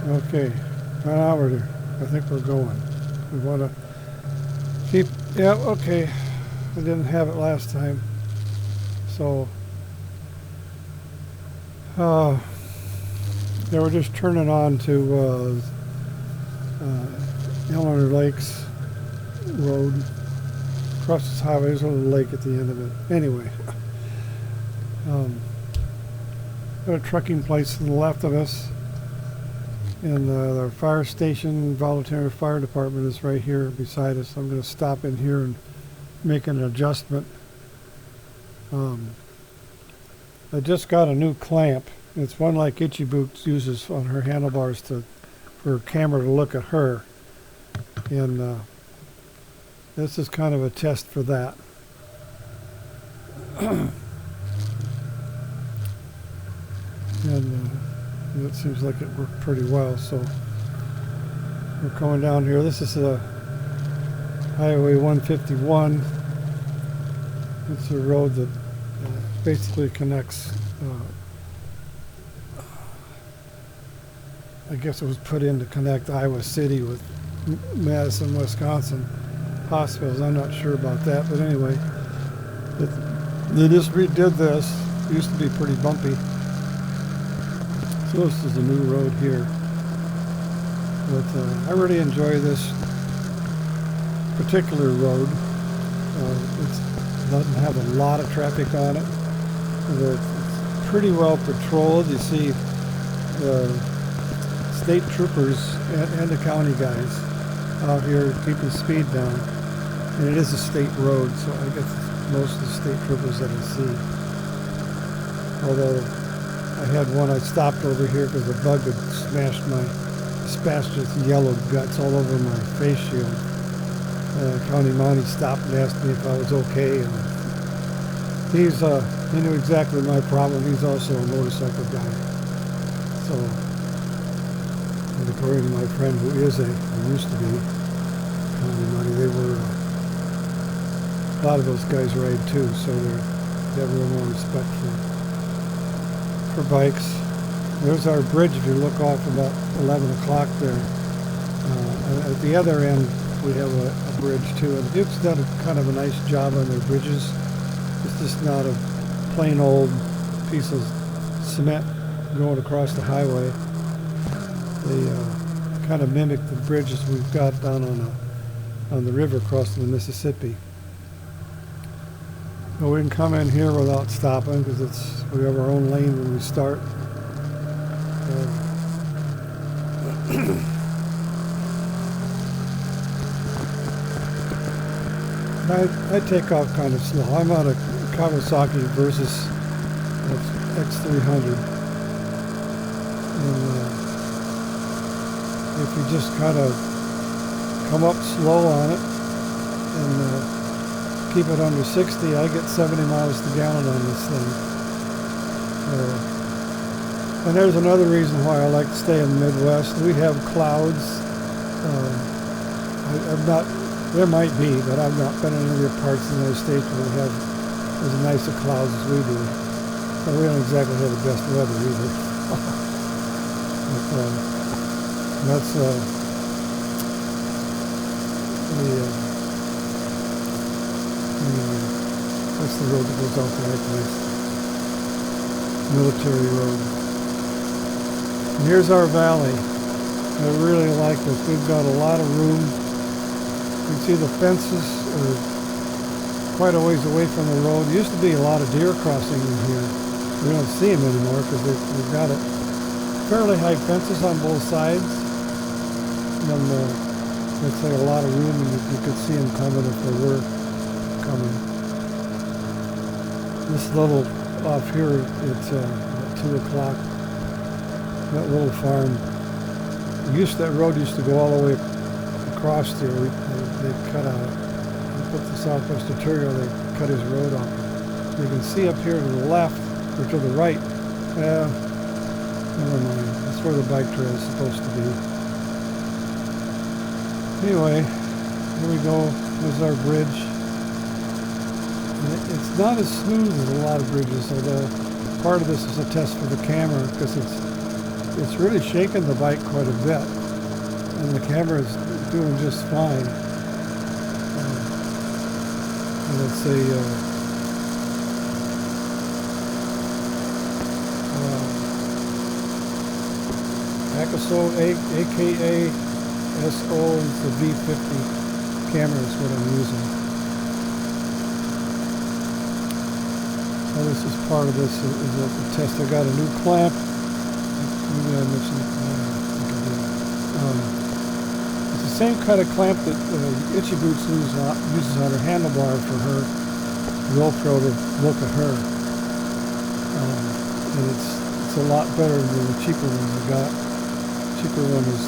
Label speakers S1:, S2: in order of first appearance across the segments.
S1: Okay, now I think we're going. We want to keep, yeah, okay. I didn't have it last time. So, they were just turning on to Eleanor Lakes Road. Across this highway, there's a little lake at the end of it. Anyway, got a trucking place to the left of us. And the fire station, volunteer fire department is right here beside us. I'm going to stop in here and make an adjustment. I just got a new clamp. It's one like Itchy Boots uses on her handlebars for a camera to look at her. And this is kind of a test for that. And it seems like it worked pretty well. So we're coming down here. This is Highway 151. It's a road that basically connects, I guess it was put in to connect Iowa City with Madison, Wisconsin hospitals. I'm not sure about that, but anyway, they just redid this. It used to be pretty bumpy. So this is a new road here. But I really enjoy this particular road. It doesn't have a lot of traffic on it. It's pretty well patrolled. You see the state troopers and the county guys out here keeping speed down. And it is a state road, so I guess it's most of the state troopers that I see. Although I had one, I stopped over here because the bug had smashed my spastic yellow guts all over my face shield. County Mountie stopped and asked me if I was okay. And he knew exactly my problem. He's also a motorcycle guy. So, and according to my friend who used to be County Mountie, they were, a lot of those guys ride too, so they have a little more respect for bikes. There's our bridge if you look off about 11 o'clock there. At the other end we have a bridge too, and Dubuque's done kind of a nice job on their bridges. It's just not a plain old piece of cement going across the highway. They kind of mimic the bridges we've got down on the river crossing the Mississippi. But we can come in here without stopping because we have our own lane when we start. I take off kind of slow. I'm on a Kawasaki Versys X300. And if you just kind of come up slow on it and keep it under 60, I get 70 miles to the gallon on this thing. And there's another reason why I like to stay in the Midwest. We have clouds. I've not, there might be, but I've not been in any parts of the United States where we have as nice of clouds as we do. And we don't exactly have the best weather either. But, that's anyway, that's the road that goes out to our place. Military road. And here's our valley. I really like this. We've got a lot of room. You can see the fences are quite a ways away from the road. There used to be a lot of deer crossing in here. We don't see them anymore because we've got it fairly high fences on both sides. And it's like a lot of room, and you could see them coming if they were coming. This little off here, it's at 2 o'clock. That little farm. That road used to go all the way across there. They cut out. They put the Southwest Arterial. They cut his road off. You can see up here to the left or to the right. Never mind. That's where the bike trail is supposed to be. Anyway, here we go. There's our bridge. And it's not as smooth as a lot of bridges, although part of this is a test for the camera because it's it's really shaking the bike quite a bit, and the camera is doing just fine. And it's a AKSO, aka SO, it's the V50 camera is what I'm using. So this is part of this is a test. I got a new clamp. Maybe I mentioned it. It's the same kind of clamp that Itchy Boots uses on her handlebar for her GoPro to look at her. And it's a lot better than the cheaper one I got. The cheaper one is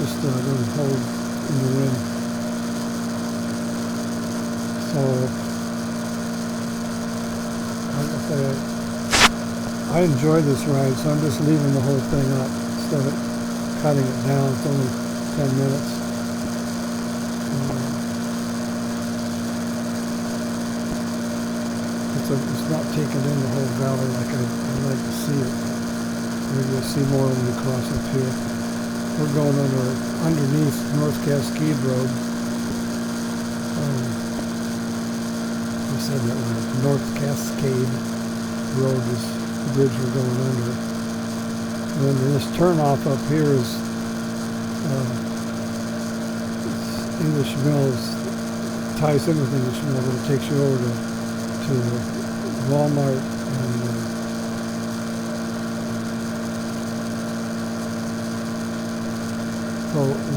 S1: just doesn't hold in the wind. So I enjoy this ride, so I'm just leaving the whole thing up instead of cutting it down. It's only 10 minutes. It's not taking in the whole valley like I'd like to see it. Maybe you'll see more when we cross up here. We're going underneath North Cascade Road. I said that right. North Cascade Road is the bridge we're going under. And then this turnoff up here is English Mills. Ties in with English Mills, but it takes you over to Walmart and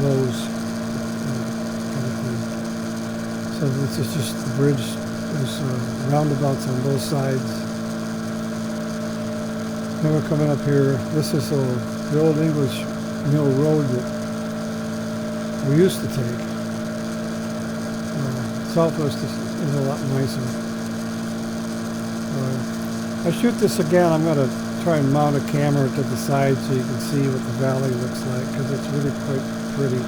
S1: Lowe's kind of thing. So this is just the bridge. There's roundabouts on both sides. Then we're coming up here. This is the old English Mill Road that we used to take. Southwest is a lot nicer. I shoot this again. I'm going to try and mount a camera to the side so you can see what the valley looks like, because it's really quite pretty.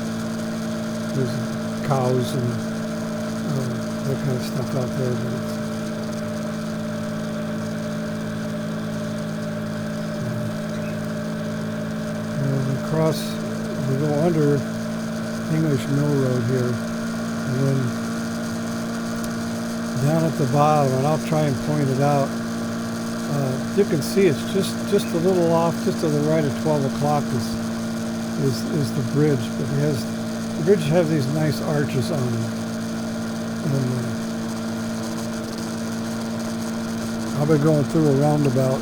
S1: There's cows and that kind of stuff out there, but we go under English Mill Road here, and then down at the bottom, and I'll try and point it out. You can see it's just a little off, just to the right of 12 o'clock is the bridge, but the bridge has these nice arches on it. And I'll be going through a roundabout,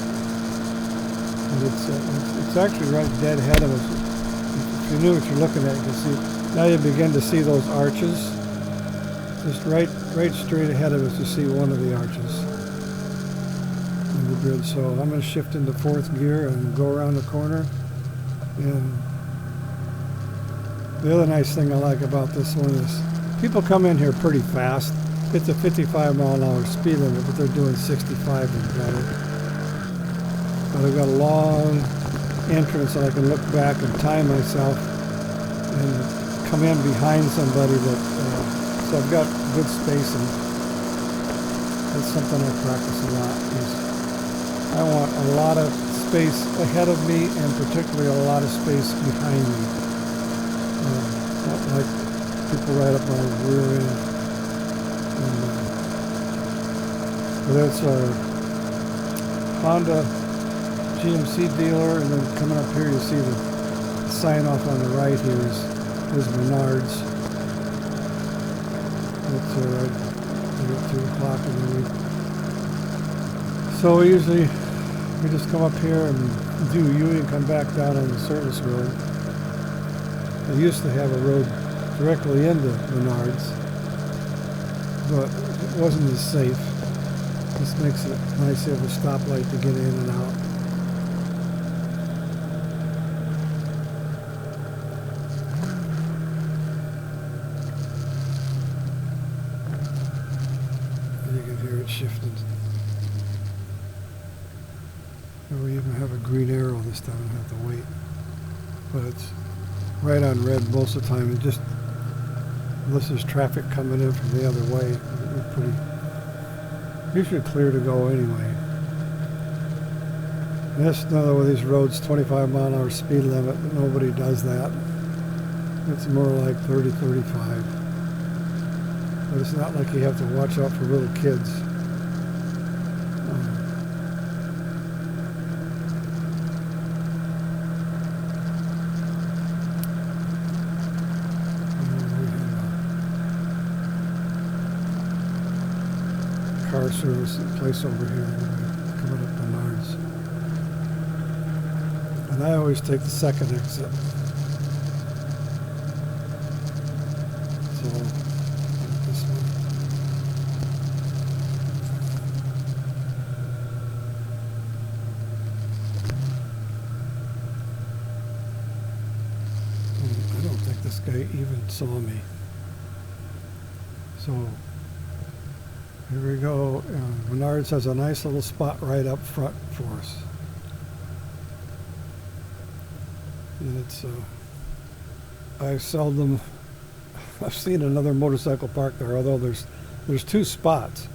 S1: and it's actually right dead ahead of us. If you knew what you're looking at, you can see. Now you begin to see those arches. Just right straight ahead of us, you see one of the arches in the bridge. So I'm going to shift into fourth gear and go around the corner. And the other nice thing I like about this one is people come in here pretty fast. It's a 55-mile-an-hour speed limit, but they're doing 65 and better. But I've got a long entrance that I can look back and time myself and come in behind somebody that. So I've got good spacing. That's something I practice a lot. Is I want a lot of space ahead of me, and particularly a lot of space behind me. Not like people right up my rear end. And, that's our Honda GMC dealer, and then coming up here you see the sign off on the right here is Menards. It's right at 2 o'clock, and then so we just come up here and do Ewing and come back down on the service road. I used to have a road directly into Menards, but it wasn't as safe. This makes it nice to have a stoplight to get in and out. Shifted. And we even have a green arrow this time. I have to wait, but it's right on red most of the time. It just, unless there's traffic coming in from the other way, we're pretty usually clear to go anyway. Yes, no, with these roads, 25-mile-an-hour speed limit, nobody does that. It's more like 30, 35. But it's not like you have to watch out for little kids. Car service place over here, coming up Menards. And I always take the second exit. So, this one. I don't think this guy even saw me. So, here we go. Menards has a nice little spot right up front for us. And it's, I've seen another motorcycle parked there, although there's two spots.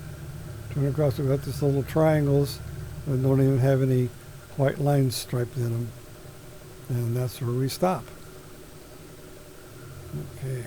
S1: Turn across, we've got these little triangles that don't even have any white lines striped in them. And that's where we stop. Okay.